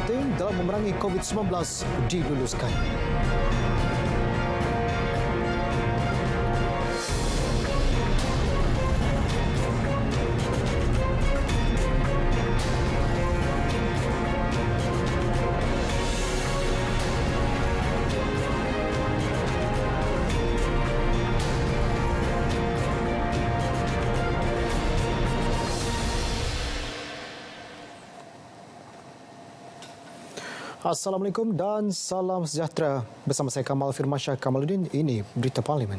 penting dalam memerangi COVID-19 diluluskan. Assalamualaikum dan salam sejahtera. Bersama saya Kamal Firmansyah Kamaluddin, ini Berita Parlimen.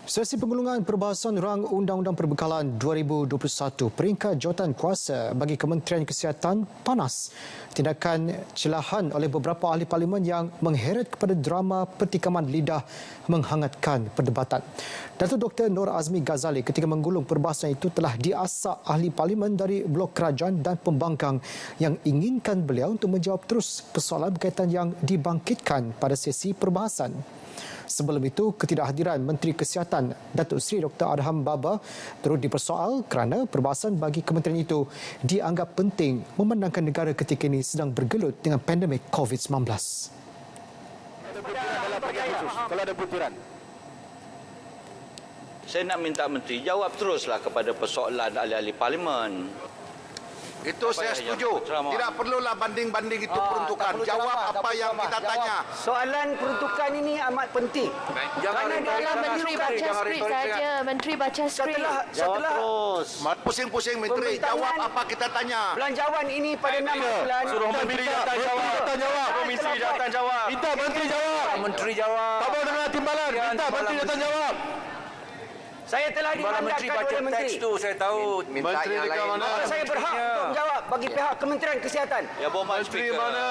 Sesi penggulungan perbahasan rang Undang-Undang Perbekalan 2021 peringkat jawatankuasa bagi Kementerian Kesihatan panas. Tindakan celahan oleh beberapa ahli parlimen yang mengheret kepada drama pertikaman lidah menghangatkan perdebatan. Datuk Dr. Nur Azmi Ghazali ketika menggulung perbahasan itu telah diasak ahli parlimen dari blok kerajaan dan pembangkang yang inginkan beliau untuk menjawab terus persoalan berkaitan yang dibangkitkan pada sesi perbahasan. Sebelum itu, ketidakhadiran Menteri Kesihatan Datuk Seri Dr. Adham Baba turut dipersoal kerana perbahasan bagi kementerian itu dianggap penting memandangkan negara ketika ini sedang bergelut dengan pandemik COVID-19. Kalau ada butiran, saya nak minta Menteri jawab teruslah kepada persoalan ahli-ahli parlimen. itu saya setuju. Tidak perlulah banding-banding itu peruntukan. Jawab apa yang kita tanya. Soalan peruntukan ini amat penting. Jangan Menteri baca skrip saja. Menteri baca skrip. Setelah Pusing-pusing Menteri. Jawab apa kita tanya. belanjawan ini pada 6 bulan. Suruh Menteri datang jawab. Komisi datang jawab. Minta Menteri jawab. Menteri jawab. Tak boleh dengar timbalan. Minta Menteri datang jawab. Saya telah dimandatkan oleh Menteri. Saya tahu. Menteri dekat mana? Saya berhak untuk menjawab bagi pihak Kementerian Kesihatan. Yang berhormat Menteri Speaker. mana?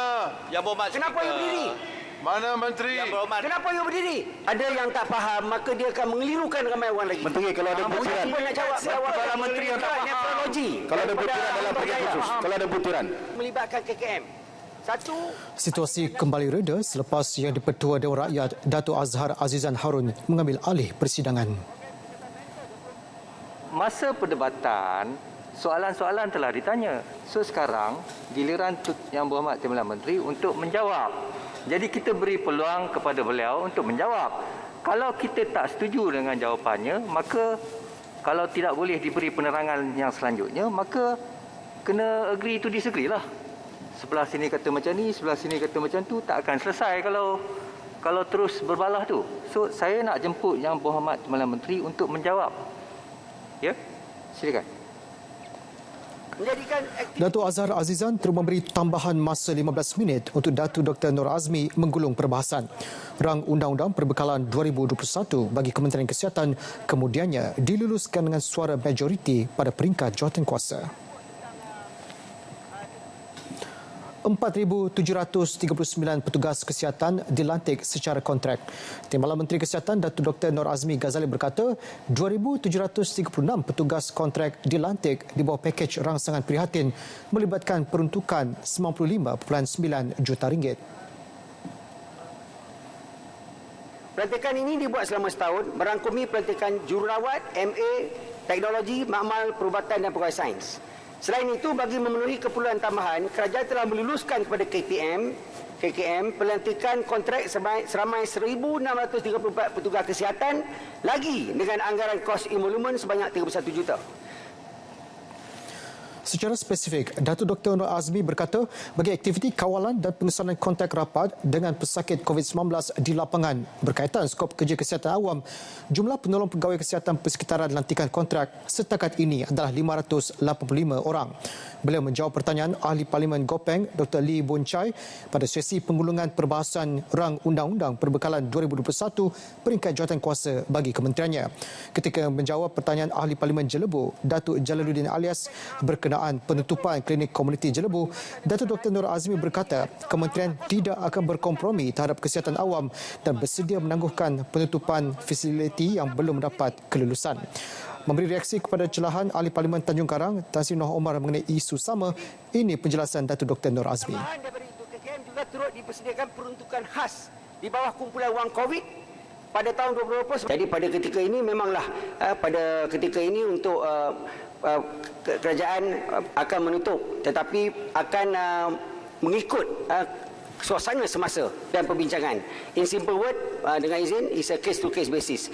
Yang berhormat Speaker. Kenapa you berdiri? Mana Menteri? Yang berhormat. Kenapa you berdiri? Ada yang tak faham, maka dia akan mengelirukan ramai orang lagi. Menteri, kalau ada butiran. Pun nak jawab Para menteri yang tak faham. nefrologi. Kalau ada butiran dalam pergi khusus. Kalau ada butiran. Melibatkan KKM. Satu, Situasi kembali reda selepas Yang di-Pertua Dewan Rakyat Datuk Azhar Azizan Harun mengambil alih persidangan. Masa perdebatan, soalan-soalan telah ditanya. So sekarang, giliran Yang Berhormat Timbalan Menteri untuk menjawab. Jadi kita beri peluang kepada beliau untuk menjawab. Kalau kita tak setuju dengan jawapannya, maka kalau tidak boleh diberi penerangan yang selanjutnya, maka kena agree to disagree lah. Sebelah sini kata macam ni, sebelah sini kata macam tu, tak akan selesai kalau terus berbalah tu. So saya nak jemput Yang Berhormat Timbalan Menteri untuk menjawab. Ya, silakan. menjadikan Datuk Azhar Azizan terus memberi tambahan masa 15 minit untuk Datuk Dr. Nur Azmi menggulung perbahasan. Rang Undang-Undang Perbekalan 2021 bagi Kementerian Kesihatan kemudiannya diluluskan dengan suara majoriti pada peringkat jawatankuasa. 4,739 petugas kesihatan dilantik secara kontrak. Timbalan Menteri Kesihatan Datuk Dr. Nur Azmi Ghazali berkata 2,736 petugas kontrak dilantik di bawah pakej rangsangan prihatin melibatkan peruntukan 95.9 juta ringgit. pelantikan ini dibuat selama setahun, merangkumi pelantikan jururawat, MA, teknologi, makmal, perubatan dan pegawai sains. Selain itu, bagi memenuhi keperluan tambahan, kerajaan telah meluluskan kepada KKM pelantikan kontrak seramai 1,634 petugas kesihatan lagi dengan anggaran kos emolumen sebanyak 31 juta. Secara spesifik, Datuk Dr. Nur Azmi berkata bagi aktiviti kawalan dan pengesanan kontak rapat dengan pesakit COVID-19 di lapangan berkaitan skop kerja kesihatan awam, jumlah penolong pegawai kesihatan persekitaran lantikan kontrak setakat ini adalah 585 orang. Beliau menjawab pertanyaan ahli Parlimen Gopeng Dr. Lee Boon Chye pada sesi penggulungan perbahasan rang Undang-Undang Perbekalan 2021 peringkat jawatankuasa bagi kementeriannya. Ketika menjawab pertanyaan ahli Parlimen Jelebu Datuk Jalaluddin Alias berkenaan penutupan klinik komuniti Jelebu, Datuk Dr. Nur Azmi berkata kementerian tidak akan berkompromi terhadap kesihatan awam dan bersedia menangguhkan penutupan fasiliti yang belum mendapat kelulusan. Memberi reaksi kepada celahan ahli Parlimen Tanjung Karang, Tan Sri Noh Omar mengenai isu sama, ini penjelasan Datuk Dr. Nur Azmi. Daripada itu, KKM juga turut dipersediakan peruntukan khas di bawah kumpulan wang COVID pada tahun 2020. Jadi pada ketika ini memanglah pada ketika ini untuk kerajaan akan menutup, tetapi akan mengikut suasana semasa dan perbincangan. In simple word, dengan izin, is a case-to-case basis.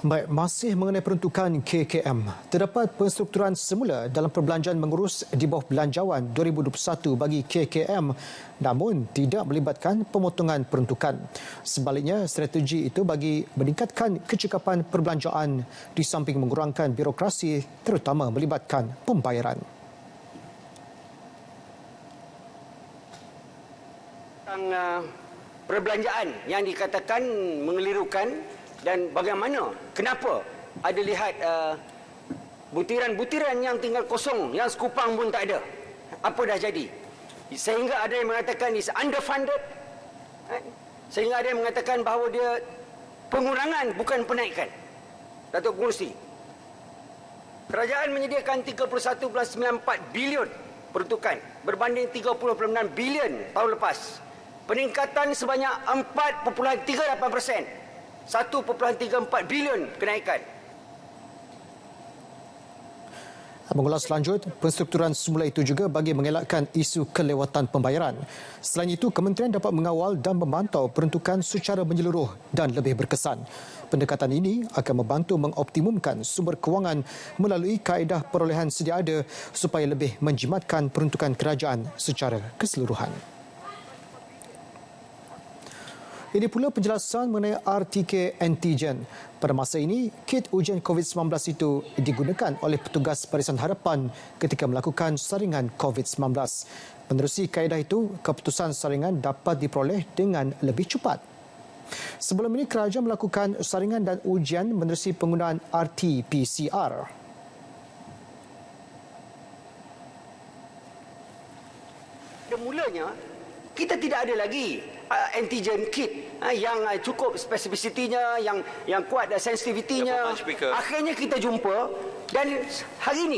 Baik, masih mengenai peruntukan KKM. Terdapat penstrukturan semula dalam perbelanjaan mengurus di bawah belanjawan 2021 bagi KKM, namun tidak melibatkan pemotongan peruntukan. Sebaliknya, strategi itu bagi meningkatkan kecekapan perbelanjaan di samping mengurangkan birokrasi, terutama melibatkan pembayaran. Perbelanjaan yang dikatakan mengelirukan, dan bagaimana, kenapa ada lihat butiran-butiran yang tinggal kosong, yang sekupang pun tak ada. Apa dah jadi? Sehingga ada yang mengatakan is underfunded. Sehingga ada yang mengatakan bahawa dia pengurangan bukan penaikan. Datuk Pengerusi, kerajaan menyediakan 31.94 bilion peruntukan berbanding 30.6 bilion tahun lepas. Peningkatan sebanyak 4.38%. 1.34 bilion kenaikan. Mengulas lanjut, penstrukturan semula itu juga bagi mengelakkan isu kelewatan pembayaran. Selain itu, kementerian dapat mengawal dan memantau peruntukan secara menyeluruh dan lebih berkesan. Pendekatan ini akan membantu mengoptimumkan sumber kewangan melalui kaedah perolehan sedia ada supaya lebih menjimatkan peruntukan kerajaan secara keseluruhan. Ini pula penjelasan mengenai RTK antigen. Pada masa ini, kit ujian COVID-19 itu digunakan oleh petugas Barisan Harapan ketika melakukan saringan COVID-19. Menerusi kaedah itu, keputusan saringan dapat diperoleh dengan lebih cepat. Sebelum ini, kerajaan melakukan saringan dan ujian menerusi penggunaan RT-PCR. Mulanya, kita tidak ada lagi antigen kit yang cukup spesifisitinya, yang kuat dan sensitivitinya. Akhirnya kita jumpa, dan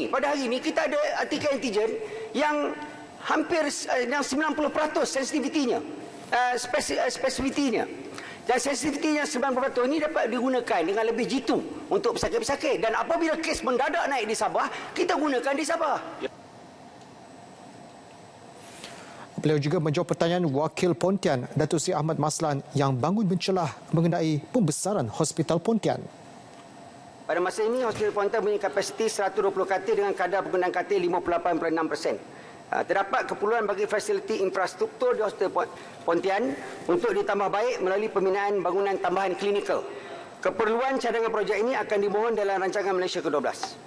pada hari ini kita ada artikel antigen yang hampir yang 90% sensitivitinya, spesifitinya. Dan sensitivitinya 90% ini dapat digunakan dengan lebih jitu untuk pesakit-pesakit. Dan apabila kes mendadak naik di Sabah, kita gunakan di Sabah. Beliau juga menjawab pertanyaan Wakil Pontian, Datuk Seri Ahmad Maslan yang bangun mencelah mengenai pembesaran Hospital Pontian. Pada masa ini, Hospital Pontian mempunyai kapasiti 120 katil dengan kadar penggunaan katil 58.6%. Terdapat keperluan bagi fasiliti infrastruktur di Hospital Pontian untuk ditambah baik melalui pembinaan bangunan tambahan klinikal. Keperluan cadangan projek ini akan dimohon dalam rancangan Malaysia ke-12.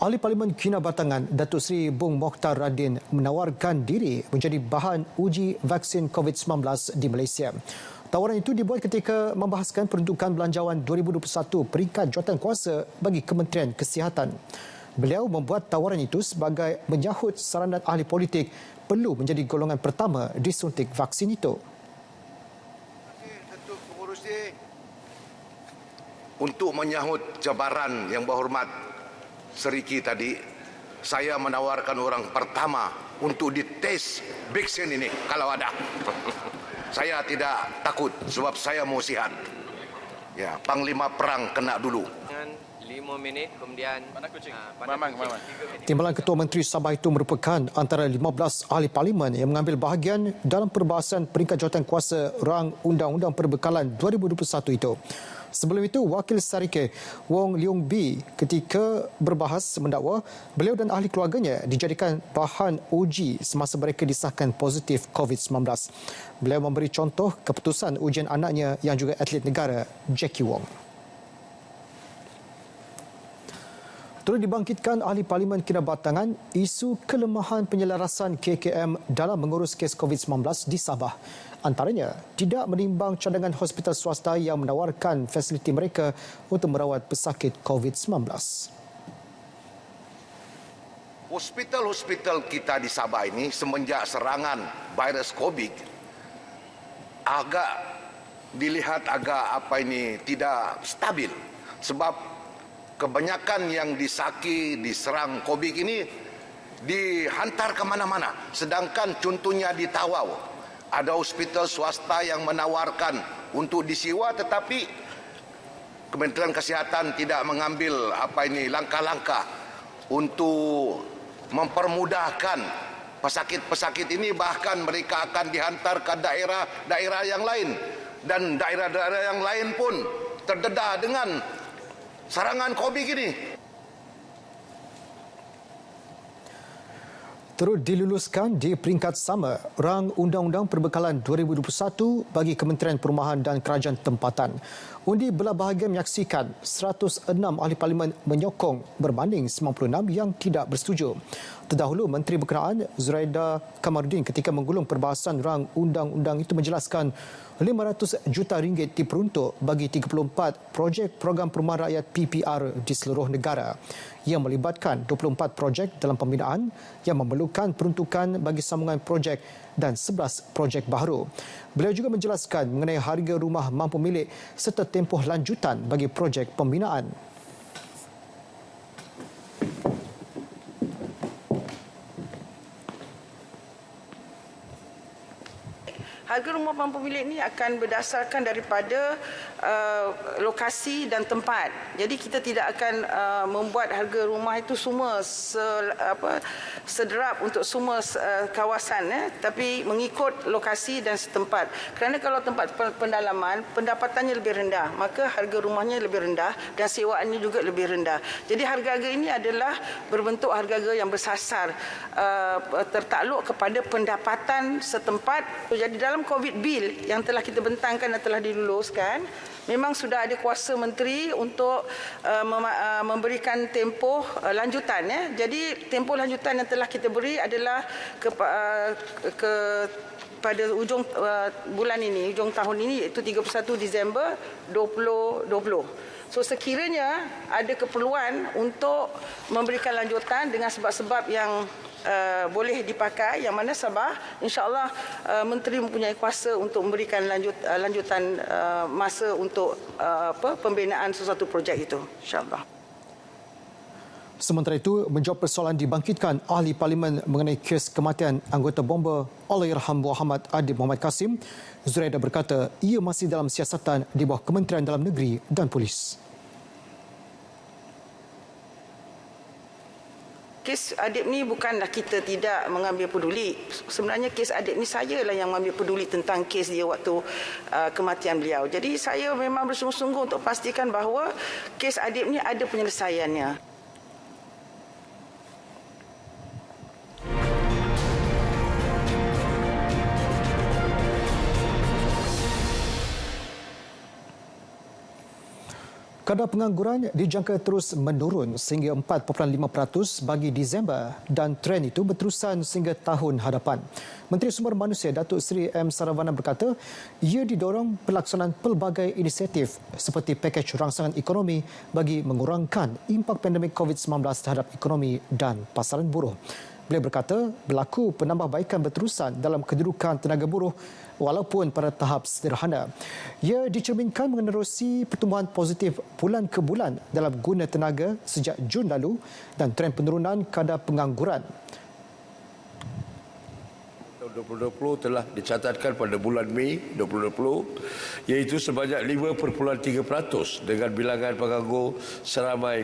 Ahli Parlimen Kinabatangan Datuk Seri Bung Mokhtar Radin menawarkan diri menjadi bahan uji vaksin COVID-19 di Malaysia. Tawaran itu dibuat ketika membahaskan peruntukan belanjawan 2021 peringkat jawatankuasa bagi Kementerian Kesihatan. Beliau membuat tawaran itu sebagai menyahut saranan ahli politik perlu menjadi golongan pertama disuntik vaksin itu. Datuk Pengerusi, untuk menyahut cabaran yang berhormat Seriki tadi, saya menawarkan orang pertama untuk dites vaksin ini kalau ada. Saya tidak takut sebab saya mau sihat. Ya, Panglima Perang kena dulu. 5 minit kemudian Timbalan Ketua Menteri Sabah itu merupakan antara 15 ahli parlimen yang mengambil bahagian dalam perbahasan peringkat jawatankuasa rang Undang-Undang Perbekalan 2021 itu. Sebelum itu, Wakil Sarike Wong Leong Bee ketika berbahas mendakwa beliau dan ahli keluarganya dijadikan bahan uji semasa mereka disahkan positif COVID-19. Beliau memberi contoh keputusan ujian anaknya yang juga atlet negara, Jackie Wong. Terus dibangkitkan ahli Parlimen Kinabatangan isu kelemahan penyelarasan KKM dalam mengurus kes COVID-19 di Sabah. Antaranya, tidak menimbang cadangan hospital swasta yang menawarkan fasiliti mereka untuk merawat pesakit COVID-19. Hospital-hospital kita di Sabah ini semenjak serangan virus COVID dilihat agak tidak stabil. Sebab kebanyakan yang diserang COVID ini dihantar ke mana-mana. Sedangkan contohnya di Tawau, ada hospital swasta yang menawarkan untuk disewa, tetapi Kementerian Kesihatan tidak mengambil langkah-langkah untuk mempermudahkan pesakit-pesakit ini, bahkan mereka akan dihantar ke daerah-daerah yang lain, dan daerah-daerah yang lain pun terdedah dengan serangan COVID ini. Turut diluluskan di peringkat sama Rang Undang-Undang Perbekalan 2021 bagi Kementerian Perumahan dan Kerajaan Tempatan. Undi belah bahagian menyaksikan 106 ahli parlimen menyokong berbanding 96 yang tidak bersetuju. Terdahulu, Menteri Berkenaan Zuraida Kamarudin ketika menggulung perbahasan rang undang-undang itu menjelaskan RM500 juta diperuntuk bagi 34 projek program perumahan rakyat PPR di seluruh negara yang melibatkan 24 projek dalam pembinaan yang memerlukan peruntukan bagi sambungan projek dan 11 projek baharu. Beliau juga menjelaskan mengenai harga rumah mampu milik serta tempoh lanjutan bagi projek pembinaan. Harga rumah mampu milik ini akan berdasarkan daripada lokasi dan tempat. Jadi kita tidak akan membuat harga rumah itu semua sederap untuk semua kawasan, tapi mengikut lokasi dan setempat. Kerana kalau tempat pendalaman pendapatannya lebih rendah, maka harga rumahnya lebih rendah dan sewaannya juga lebih rendah. Jadi harga-harga ini adalah berbentuk harga-harga yang bersasar, tertakluk kepada pendapatan setempat. Jadi dalam COVID Bill yang telah kita bentangkan dan telah diluluskan, memang sudah ada kuasa menteri untuk memberikan tempoh lanjutan. Jadi tempoh lanjutan yang telah kita beri adalah pada ujung bulan ini, ujung tahun ini, iaitu 31 Disember 2020. So sekiranya ada keperluan untuk memberikan lanjutan dengan sebab-sebab yang boleh dipakai, yang mana Sabah insya-Allah menteri mempunyai kuasa untuk memberikan lanjutan masa untuk pembinaan sesuatu projek itu, insya-Allah. Sementara itu, menjawab persoalan dibangkitkan ahli parlimen mengenai kes kematian anggota bomba Allahyarham Muhammad Adib Muhammad Kasim, Zuraida berkata ia masih dalam siasatan di bawah Kementerian Dalam Negeri dan Polis. Kes Adib ni bukanlah kita tidak mengambil peduli. Sebenarnya kes Adib ni sajalah yang mengambil peduli tentang kes dia waktu kematian beliau. Jadi saya memang bersungguh-sungguh untuk pastikan bahawa kes Adib ni ada penyelesaiannya. Kadar pengangguran dijangka terus menurun sehingga 4.5% bagi Disember dan tren itu berterusan sehingga tahun hadapan. Menteri Sumber Manusia Datuk Seri M. Saravanan berkata ia didorong pelaksanaan pelbagai inisiatif seperti pakej rangsangan ekonomi bagi mengurangkan impak pandemik COVID-19 terhadap ekonomi dan pasaran buruh. Beliau berkata berlaku penambahbaikan berterusan dalam kedudukan tenaga buruh walaupun pada tahap sederhana. Ia dicerminkan menerusi pertumbuhan positif bulan ke bulan dalam guna tenaga sejak Jun lalu dan tren penurunan kadar pengangguran. Tahun 2020 telah dicatatkan pada bulan Mei 2020 iaitu sebanyak 5.3% dengan bilangan penganggur seramai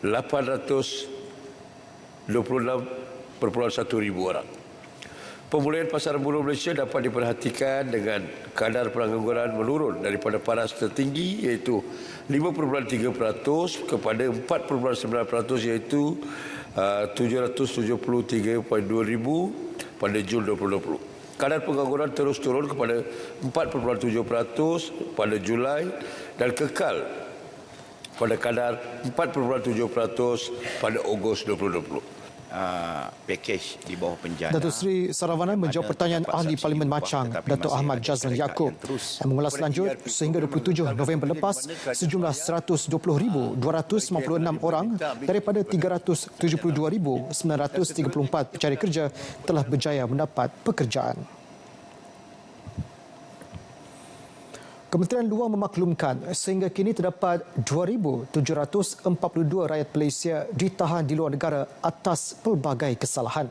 826.1 orang. Pemulihan pasaran buruh Malaysia dapat diperhatikan dengan kadar pengangguran menurun daripada paras tertinggi iaitu 5.3% kepada 4.9% iaitu 773.2 ribu pada Jun 2020. Kadar pengangguran terus turun kepada 4.7% pada Julai dan kekal pada kadar 4.7% pada Ogos 2020. Pakej di bawah penjana. Datuk Seri Saravanan menjawab pertanyaan ahli Parlimen Machang, Datuk Ahmad Jazlan Yaakob. Mengulas lanjut, sehingga 27 November lepas, sejumlah 120,256 orang daripada 372,934 pencari kerja telah berjaya mendapat pekerjaan. Kementerian Luar memaklumkan sehingga kini terdapat 2,742 rakyat Malaysia ditahan di luar negara atas pelbagai kesalahan.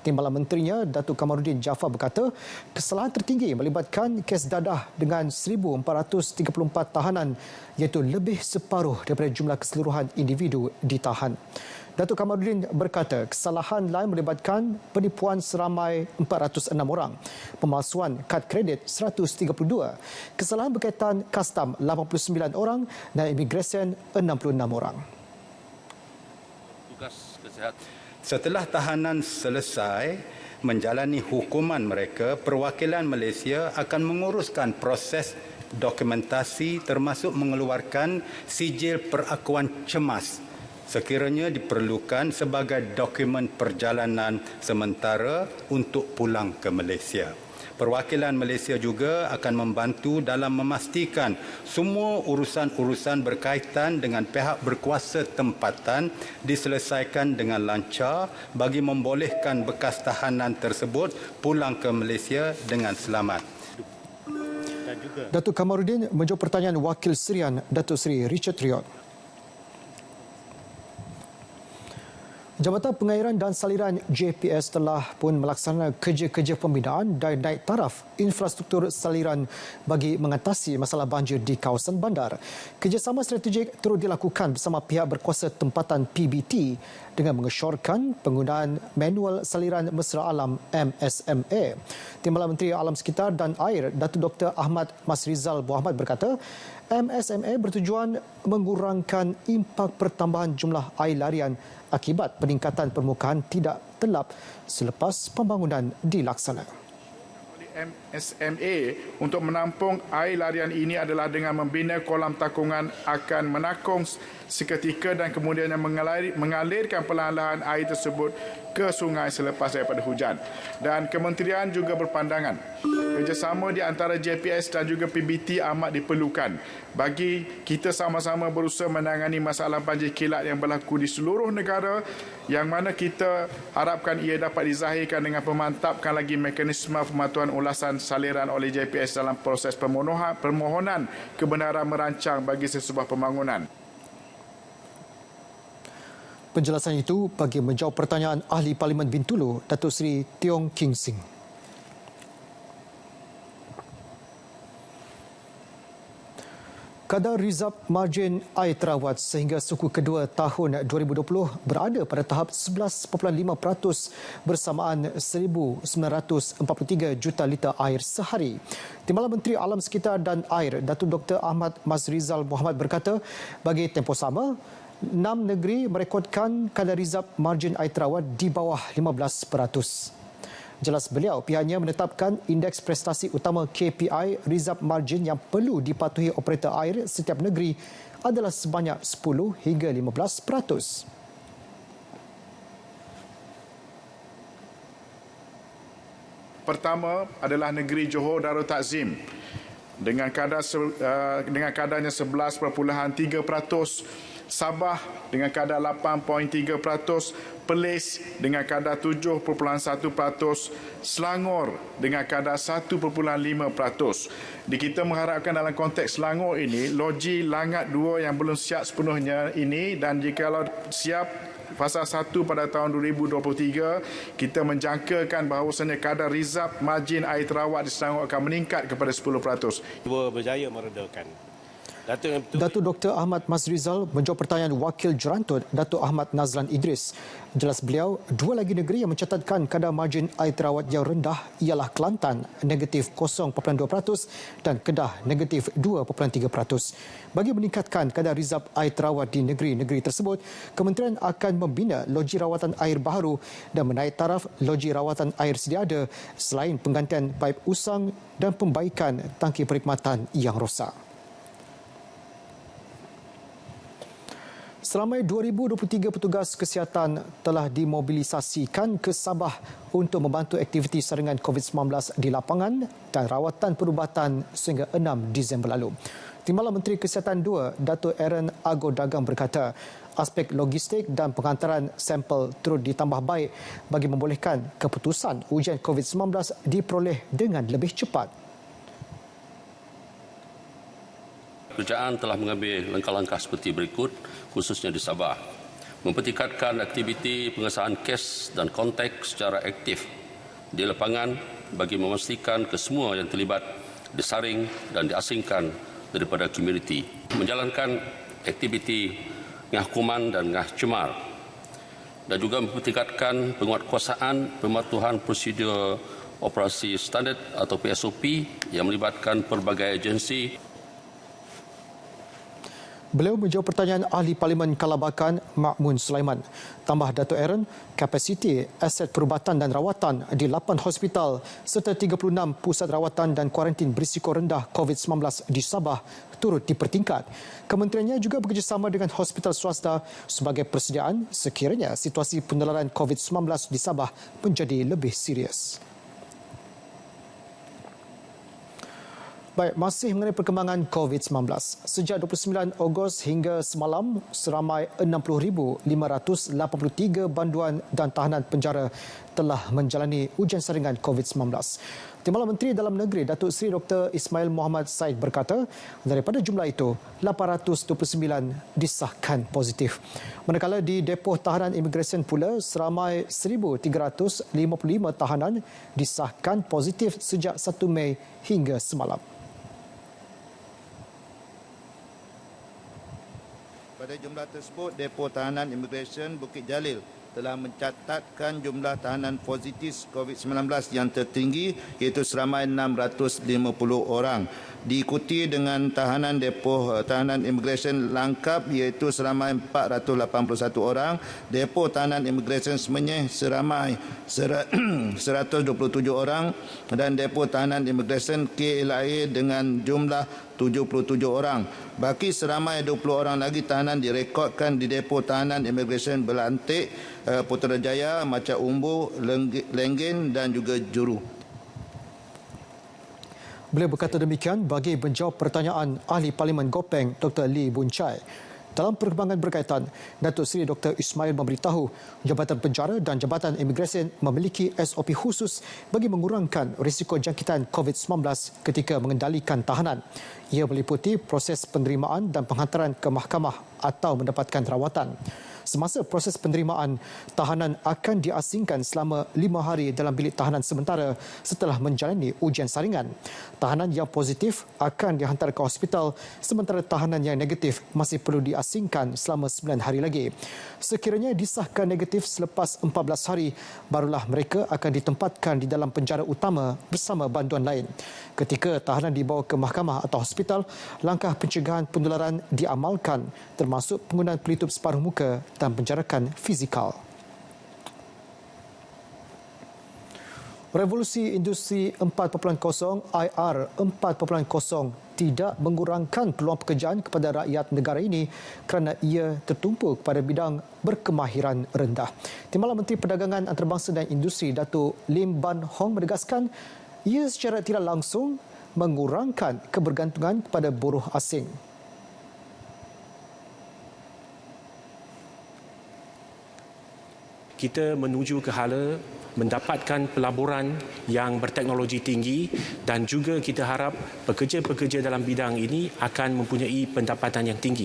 Timbalan Menterinya, Datuk Kamarudin Jaafar berkata, kesalahan tertinggi melibatkan kes dadah dengan 1,434 tahanan, iaitu lebih separuh daripada jumlah keseluruhan individu ditahan. Datuk Kamarudin berkata kesalahan lain melibatkan penipuan seramai 406 orang, pemalsuan kad kredit 132, kesalahan berkaitan kastam 89 orang dan imigresen 66 orang. Setelah tahanan selesai menjalani hukuman mereka, perwakilan Malaysia akan menguruskan proses dokumentasi termasuk mengeluarkan sijil perakuan cemas sekiranya diperlukan sebagai dokumen perjalanan sementara untuk pulang ke Malaysia. Perwakilan Malaysia juga akan membantu dalam memastikan semua urusan-urusan berkaitan dengan pihak berkuasa tempatan diselesaikan dengan lancar bagi membolehkan bekas tahanan tersebut pulang ke Malaysia dengan selamat. Datuk Kamarudin menjawab pertanyaan Wakil Serian Datuk Seri Richard Riot. Jabatan Pengairan dan Saliran JPS telah pun melaksanakan kerja-kerja pembinaan dan naik taraf infrastruktur saliran bagi mengatasi masalah banjir di kawasan bandar. Kerjasama strategik turut dilakukan bersama pihak berkuasa tempatan PBT dengan mengesyorkan penggunaan manual saliran mesra alam MSMA. Timbalan Menteri Alam Sekitar dan Air Datuk Dr. Ahmad Masrizal Muhammad berkata, MSMA bertujuan mengurangkan impak pertambahan jumlah air larian akibat peningkatan permukaan tidak telap selepas pembangunan dilaksana. MSMA untuk menampung air larian ini adalah dengan membina kolam takungan akan menakung seketika dan kemudian mengalirkan perlahan-lahan air tersebut ke sungai selepas daripada hujan. Dan kementerian juga berpandangan kerjasama di antara JPS dan juga PBT amat diperlukan bagi kita sama-sama berusaha menangani masalah banjir kilat yang berlaku di seluruh negara, yang mana kita harapkan ia dapat dizahirkan dengan memantapkan lagi mekanisme pematuhan ulasan saliran oleh JPS dalam proses permohonan kebenaran merancang bagi sesebuah pembangunan. Penjelasan itu bagi menjawab pertanyaan Ahli Parlimen Bintulu, Datuk Seri Tiong King Sing. Kadar rizab margin air terawat sehingga suku kedua tahun 2020 berada pada tahap 11.5% bersamaan 1,943 juta liter air sehari. Timbalan Menteri Alam Sekitar dan Air Datuk Dr. Ahmad Masrizal Muhammad berkata, bagi tempoh sama, 6 negeri merekodkan kadar rizab margin air terawat di bawah 15%. Jelas beliau, pihaknya menetapkan indeks prestasi utama KPI rizab margin yang perlu dipatuhi operator air setiap negeri adalah sebanyak 10 hingga 15%. Pertama adalah negeri Johor Darul Takzim dengan kadarnya 11.3%, Sabah dengan kadar 8.3%, Perlis dengan kadar 7.1%, Selangor dengan kadar 1.5%. Kita mengharapkan dalam konteks Selangor ini, loji Langat 2 yang belum siap sepenuhnya ini, dan jikalau siap fasa 1 pada tahun 2023, kita menjangkakan bahawasanya kadar rizab margin air terawat di Selangor akan meningkat kepada 10%. Berjaya meredakan. Datuk Dr. Ahmad Masrizal menjawab pertanyaan Wakil Jerantut Datuk Ahmad Nazlan Idris. Jelas beliau, 2 lagi negeri yang mencatatkan kadar margin air terawat yang rendah ialah Kelantan negatif 0.2% dan Kedah negatif 2.3%. Bagi meningkatkan kadar rizab air terawat di negeri-negeri tersebut, Kementerian akan membina loji rawatan air baharu dan menaik taraf loji rawatan air sedia ada selain penggantian paip usang dan pembaikan tangki perkhidmatan yang rosak. Seramai 2,023 petugas kesihatan telah dimobilisasikan ke Sabah untuk membantu aktiviti saringan COVID-19 di lapangan dan rawatan perubatan sehingga 6 Disember lalu. Timbalan Menteri Kesihatan 2, Datuk Aaron Ago Dagang berkata, aspek logistik dan penghantaran sampel turut ditambah baik bagi membolehkan keputusan ujian COVID-19 diperoleh dengan lebih cepat. Kerajaan telah mengambil langkah-langkah seperti berikut, khususnya di Sabah. mempertingkatkan aktiviti pengesahan kes dan kontak secara aktif di lapangan bagi memastikan kesemua yang terlibat disaring dan diasingkan daripada komuniti. Menjalankan aktiviti penghukuman dan cemar dan juga mempertingkatkan penguatkuasaan pematuhan prosedur operasi standard atau PSOP yang melibatkan pelbagai agensi. Beliau menjawab pertanyaan Ahli Parlimen Kalabakan Ma'mun Sulaiman. Tambah Dato' Aaron, kapasiti aset perubatan dan rawatan di 8 hospital serta 36 pusat rawatan dan kuarantin berisiko rendah COVID-19 di Sabah turut dipertingkat. Kementeriannya juga bekerjasama dengan hospital swasta sebagai persediaan sekiranya situasi penularan COVID-19 di Sabah menjadi lebih serius. Baik, masih mengenai perkembangan COVID-19. Sejak 29 Ogos hingga semalam, seramai 60,583 banduan dan tahanan penjara telah menjalani ujian saringan COVID-19. Timbalan Menteri Dalam Negeri Datuk Seri Dr. Ismail Muhammad Said berkata, daripada jumlah itu, 829 disahkan positif. Manakala di depoh tahanan imigresen pula, seramai 1,355 tahanan disahkan positif sejak 1 Mei hingga semalam. Pada jumlah tersebut, depo tahanan imigresen Bukit Jalil telah mencatatkan jumlah tahanan positif COVID-19 yang tertinggi iaitu seramai 650 orang. Diikuti dengan tahanan depo tahanan imigresen Langkap iaitu seramai 481 orang, depo tahanan imigresen Semenyih seramai 127 orang dan depo tahanan imigresen KLIA dengan jumlah 77 orang. Baki seramai 20 orang lagi tahanan direkodkan di depo tahanan imigresen Belantik, Putrajaya, Maca Umbu, Lenggen dan juga Juru. Beliau berkata demikian bagi menjawab pertanyaan Ahli Parlimen Gopeng Dr. Lee Boon Chye. Dalam perkembangan berkaitan, Datuk Seri Dr. Ismail memberitahu Jabatan Penjara dan Jabatan Imigresen memiliki SOP khusus bagi mengurangkan risiko jangkitan COVID-19 ketika mengendalikan tahanan. Ia meliputi proses penerimaan dan penghantaran ke mahkamah atau mendapatkan rawatan. Semasa proses penerimaan, tahanan akan diasingkan selama 5 hari dalam bilik tahanan sementara setelah menjalani ujian saringan. Tahanan yang positif akan dihantar ke hospital sementara tahanan yang negatif masih perlu diasingkan selama 9 hari lagi. Sekiranya disahkan negatif selepas 14 hari, barulah mereka akan ditempatkan di dalam penjara utama bersama bantuan lain. Ketika tahanan dibawa ke mahkamah atau hospital, langkah pencegahan penularan diamalkan termasuk penggunaan pelitup separuh muka dan penjarakan fizikal. Revolusi Industri 4.0 IR 4.0 tidak mengurangkan peluang pekerjaan kepada rakyat negara ini kerana ia tertumpu kepada bidang berkemahiran rendah. Timbalan Menteri Perdagangan Antarabangsa dan Industri Datuk Lim Ban Hong menegaskan ia secara tidak langsung mengurangkan kebergantungan kepada buruh asing. Kita menuju ke hala mendapatkan pelaburan yang berteknologi tinggi dan juga kita harap pekerja-pekerja dalam bidang ini akan mempunyai pendapatan yang tinggi.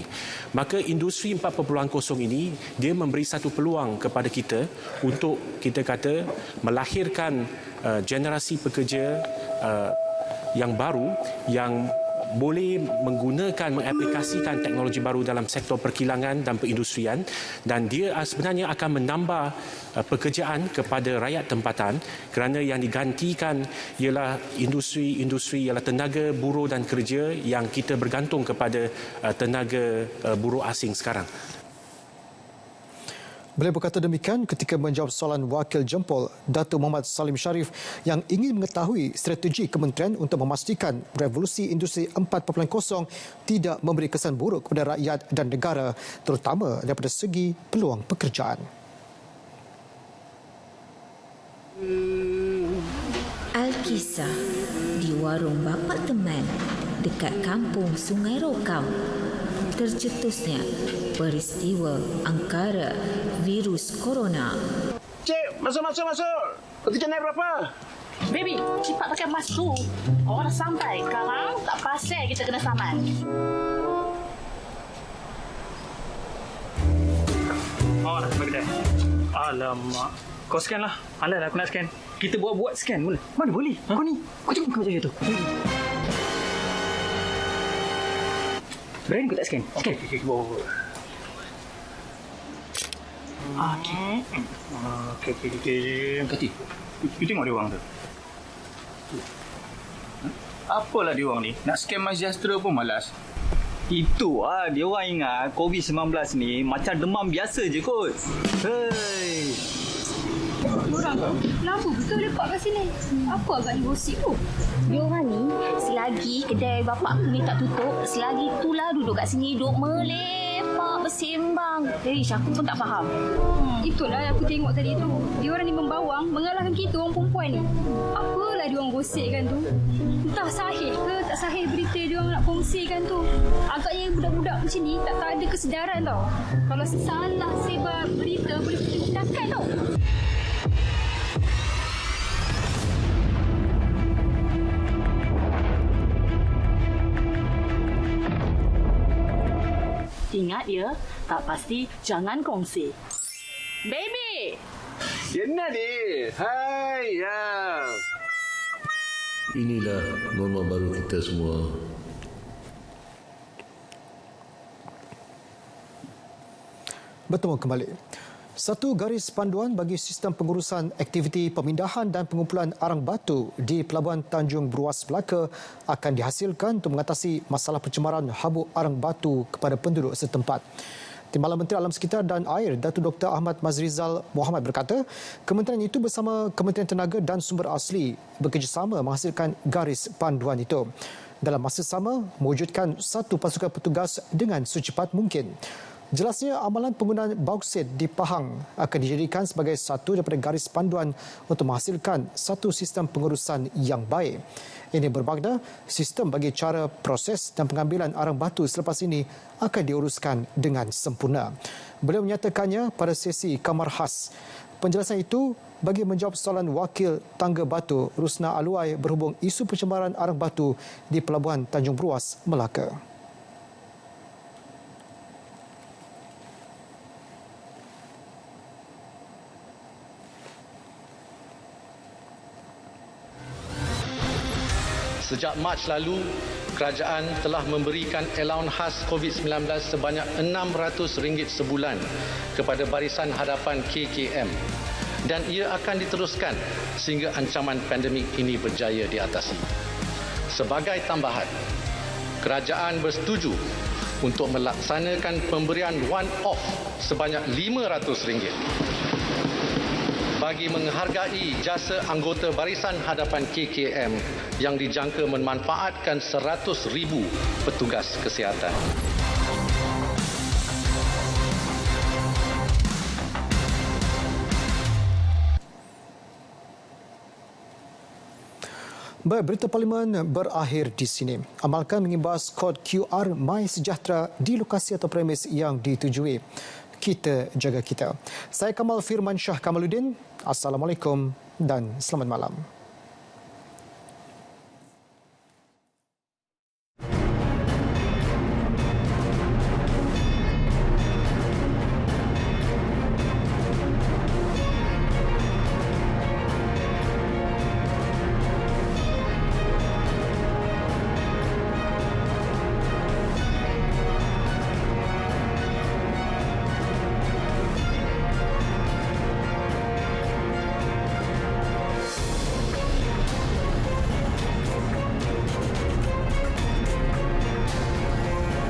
Maka industri 4.0 ini dia memberi satu peluang kepada kita untuk kita kata melahirkan generasi pekerja yang baru yang boleh menggunakan, mengaplikasikan teknologi baru dalam sektor perkilangan dan perindustrian dan dia sebenarnya akan menambah pekerjaan kepada rakyat tempatan kerana yang digantikan ialah industri ialah tenaga buruh dan kerja yang kita bergantung kepada tenaga buruh asing sekarang. Beliau berkata demikian ketika menjawab soalan Wakil Jempol Datuk Muhammad Salim Sharif yang ingin mengetahui strategi kementerian untuk memastikan revolusi industri 4.0 tidak memberi kesan buruk kepada rakyat dan negara terutama daripada segi peluang pekerjaan. Alkisah di warung Bapak Teman dekat kampung Sungai Rokam. Tercetusnya peristiwa angkara virus corona. Cik, masuk. Ketika naik berapa? Baby, cepat pakai masuk. Orang dah sampai. Sekarang tak pasal kita kena saman. Alamak. Kau scan lah. Alah aku nak scan. Kita buat scan boleh? Mana boleh? Kau ni. Kau cuba macam itu. Berani kau tak scan? Scan. Okey. Okey. Kita tengok dia orang tu. Apalah dia orang ni? Nak scam MySejahtera pun malas. Itu dia orang ingat COVID-19 ni macam demam biasa je kot. Hei. Orang kenapa betul lepak kat sini? Apa agaknya gosip tu? Diorang ni selagi kedai bapak aku ni tak tutup, selagi itulah duduk kat sini, duduk melepak bersembang. Aku pun tak faham. Itulah yang aku tengok tadi tu. Diorang ni membawang mengalahkan kita orang perempuan ni. Apalah diorang gosipkan tu? Entah sahih ke tak sahih berita diorang nak kongsikan tu. Agaknya budak-budak macam ni tak ada kesedaran tau. Kalau salah sebar berita boleh ditindakan tau. Ingat ya, tak pasti jangan kongsi. Baby! என்ன Hai ya. Inilah norma baru kita semua. Bertemu kembali. Satu garis panduan bagi sistem pengurusan aktiviti pemindahan dan pengumpulan arang batu di Pelabuhan Tanjung Bruas Melaka akan dihasilkan untuk mengatasi masalah pencemaran habuk arang batu kepada penduduk setempat. Timbalan Menteri Alam Sekitar dan Air Datuk Dr. Ahmad Mazrizal Mohamad berkata, kementerian itu bersama Kementerian Tenaga dan Sumber Asli bekerjasama menghasilkan garis panduan itu. Dalam masa sama, mewujudkan satu pasukan petugas dengan secepat mungkin. Jelasnya, amalan penggunaan bauksit di Pahang akan dijadikan sebagai satu daripada garis panduan untuk menghasilkan satu sistem pengurusan yang baik. Ini bermakna sistem bagi cara proses dan pengambilan arang batu selepas ini akan diuruskan dengan sempurna. Beliau menyatakannya pada sesi kamar khas. Penjelasan itu bagi menjawab soalan Wakil Tangga Batu Rusna Aluai berhubung isu pencemaran arang batu di Pelabuhan Tanjung Bruas, Melaka. Sejak Mac lalu, kerajaan telah memberikan allowance khas COVID-19 sebanyak RM600 sebulan kepada Barisan Hadapan KKM dan ia akan diteruskan sehingga ancaman pandemik ini berjaya diatasi. Sebagai tambahan, kerajaan bersetuju untuk melaksanakan pemberian one-off sebanyak RM500 bagi menghargai jasa anggota Barisan Hadapan KKM yang dijangka memanfaatkan 100,000 petugas kesihatan. Baik, berita Parlimen berakhir di sini. Amalkan mengimbas kod QR MySejahtera di lokasi atau premis yang ditujui. Kita jaga kita. Saya Kamal Firman Shah Kamaluddin. Assalamualaikum dan selamat malam.